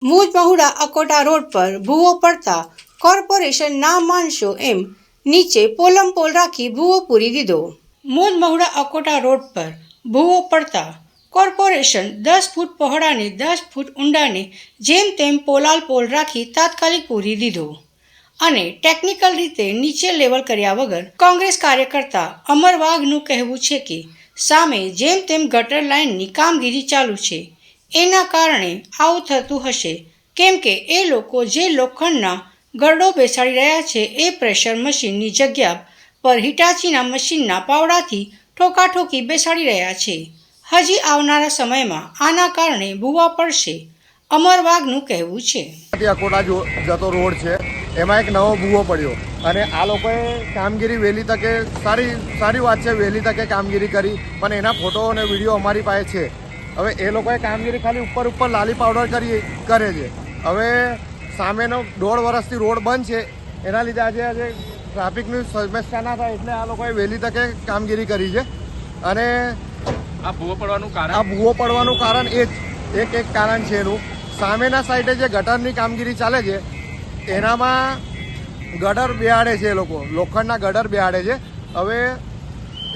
Bhuj Mahuda Akota road પર ભૂવો પડતા કોર્પોરેશન ના માનશો એમ નીચે પોલમપોલ રાખી ભૂવો પૂરી દીધો। ભુજ મહુડા અકોટા રોડ પર ભૂવો પડતા કોર્પોરેશન 10 ફૂટ પહોળાને 10 ફૂટ ઊંડાને જેમ તેમ પોલાલપોલ રાખી તાત્કાલિક પૂરી દીધો અને ટેકનિકલ રીતે નીચે લેવલ કર્યા વગર કોંગ્રેસ કાર્યકર્તા અમર વાઘનું કહેવું છે કે સામે જેમ તેમ ગટર લાઇનની કામગીરી ચાલુ છે। એના કારણે આવું થતું હશે કેમ કે એ લોકો જે લોખંડના ગરડો બેસાડી રહ્યા છે એ પ્રેશર મશીનની જગ્યા પર હિટાચીના મશીનના પાવડાથી ઠોકાઠોકી બેસાડી રહ્યા છે। હજી આવનારા સમયમાં આના કારણે ભૂવા પડશે, અમર વાઘનું કહેવું છે। અકોટા જતો રોડ છે એમાં એક નવો ભૂવો પડ્યો અને આ લોકોએ કામગીરી વહેલી તકે સારી વાત છે, વહેલી તકે કામગીરી કરી, પણ એના ફોટો અને વિડીયો અમારી પાસે છે। હવે એ લોકોએ કામગીરી ખાલી ઉપર લાલી પાવડર કરે છે। હવે સામેનો 1.5 વર્ષથી રોડ બંધ છે, એના લીધે આજે ટ્રાફિકની સમસ્યા ના થાય એટલે આ લોકોએ વહેલી તકે કામગીરી કરી છે। અને આ ભૂવો પડવાનું કારણ એ જ એક કારણ છે એનું, સામેના સાઈડે જે ગટરની કામગીરી ચાલે છે એનામાં ગટર બેહાડે છે, એ લોકો લોખંડના ગટર બેહાડે છે। હવે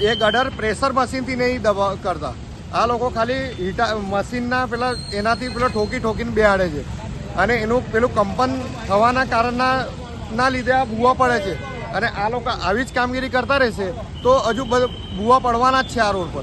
એ ગટર પ્રેશર મશીનથી નહીં કરતા, આ લોકો ખાલી મશીનના એનાથી ઠોકીને બેહાડે છે અને એનું કંપન થવાના કારણના લીધે આ ભૂવા પડે છે। અને આ લોકો આવી જ કામગીરી કરતા રહેશે તો હજુ ભૂવા પડવાના જ છે આ રોડ પર।